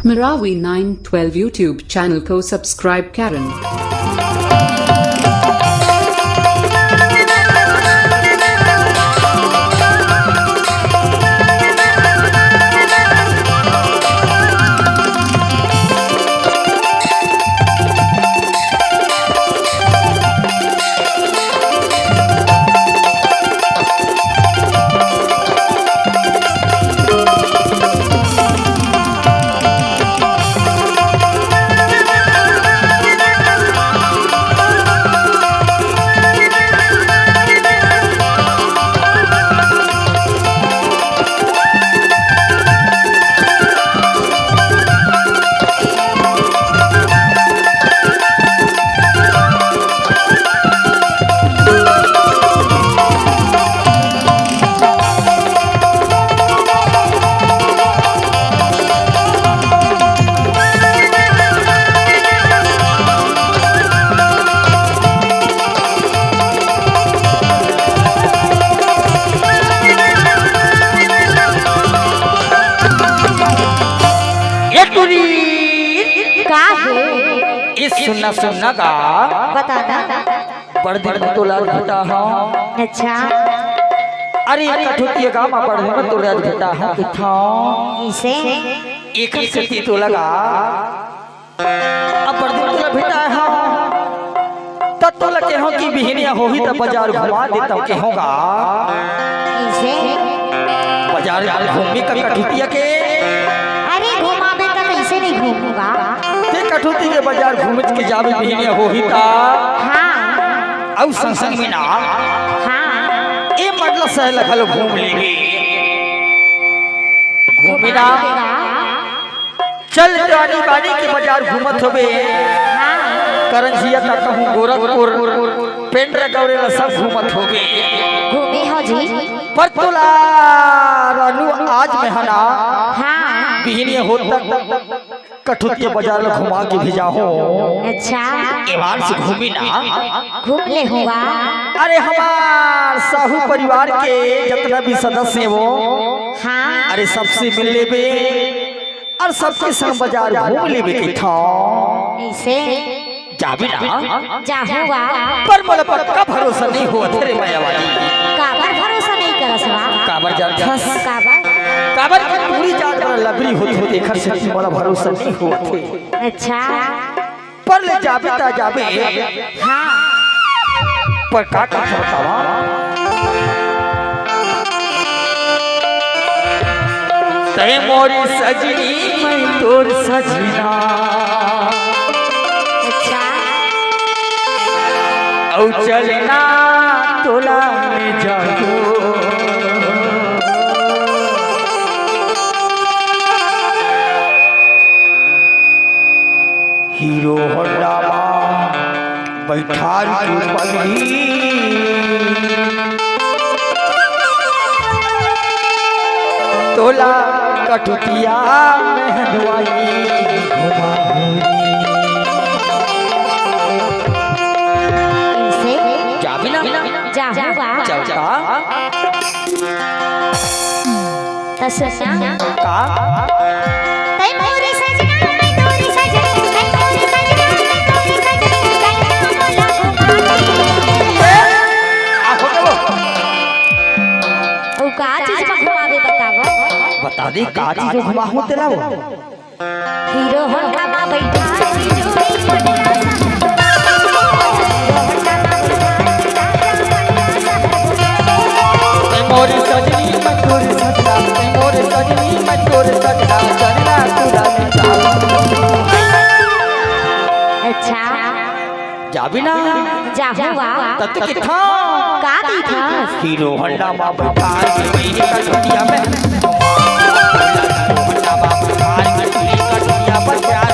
Marawi 912 YouTube channel को subscribe करें। सुनना सुनना का बताना पढ़ दिन में तो लाल घटा हूँ। अच्छा अरे कठुतिया का मैं पढ़ दिन में तो लाल घटा हूँ किथा इसे एक ही सती तो लगा अब पढ़ दिन में तो भेटा है तब तो लगे हो कि बिहनिया हो ही तब बाजार घुमा देता के होगा इसे बाजार घूमने का कठुतिया के अरे घुमा दे तो कैसे नहीं घूमूंगा कठुती के बाजार घूमच के जावे बिहनिया हो ही ता हाँ अब संसंग में ना हाँ ए मतलब सह लखल घूम लेंगे घूमे ना चल जानी बानी के बाजार घूमत होबे करंजिया तक कहूं गोरखपुर पेंड्रा गौरे सब घूमत होबे घूमे हो जी पर तोला रानू आज में हना हाँ बिहनिया होता कठुतिया बाजार में घुमा के भेजा हो। अच्छा ईमान से घूमी ना घूम ले होगा अरे हमार साहू परिवार के जितना भी सदस्य है वो हाँ अरे सबसे मिल लेबे और सबके संग बाजार घूम लेबे के था इसे जाबे ना जाहूंगा पर मोला पक्का भरोसा नहीं हुआ तेरे मायावाली काबर भरोसा नहीं करसवा काबर जानथस काबर की पूरी जात पर लबरी होत हो देखर से मोला भरोसा नहीं हुआ थे अच्छा पर ले जाबे ता जाबे हाँ पर का बतावा ते मोरी सजनी मैं तोर सजना अच्छा औ चलना तोला में जागो हीरो होंडा बैठार तोला कठुतिया मेहनवाई घुमा इसे जाबे ना जाहूंगा चलता तसना का तै मोरे सजना मैं तोरी सजनी तै मोरे सजना मैं तोरी सजनी कैना मोला घुमा ओ का चीज में घुमावे बतावो बता दे का चीज घुमा हो तेरा वो हीरो होंडा में बैठा जोड़ी मोरी सजनी मैं तोरी सजना मोरी सजनी मैं तोरी सजना चलना तोरा अच्छा जाबी ना जाहूंगा तत किथा का दी था हीरो होंडा मा बैठा के मेरी का छुटिया में होंडा मा बैठा के मेरी का छुटिया पर प्यार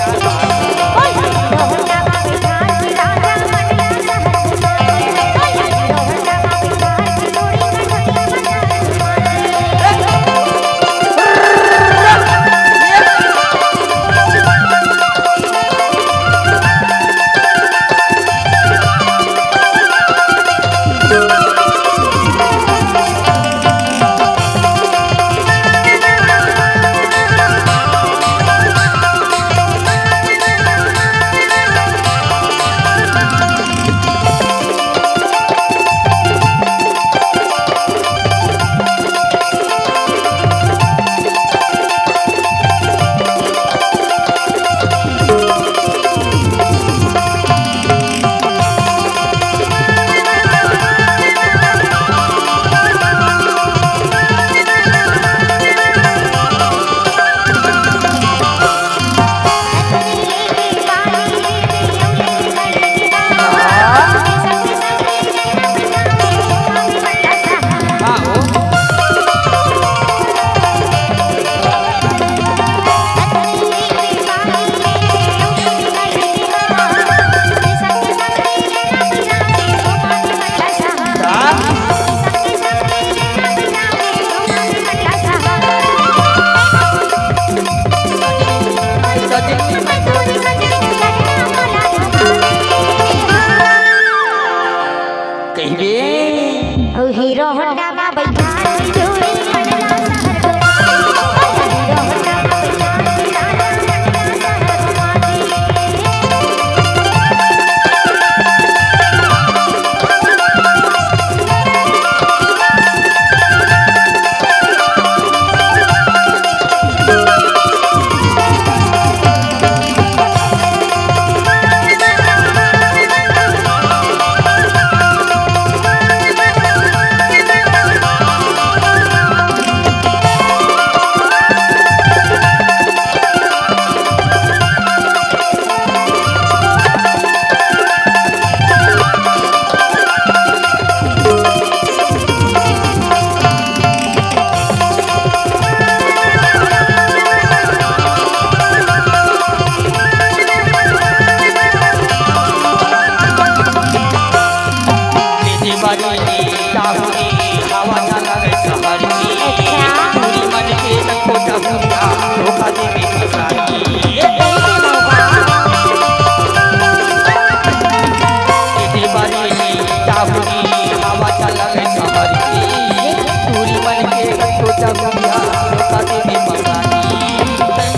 चाहूनी हवा चलवे सहरी पूरी मन के सोचा बुझा धोखा दे दे मगानी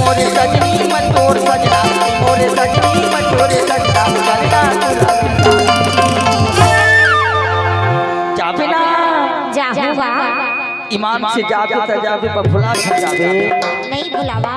मोरे सजनी मन तोर सजना मोरे सजनी मन तोरे सजना चलना जाबे ना जाहूँगा ईमान से जाबे त जाबे बफुला से जाबे नहीं बुलावा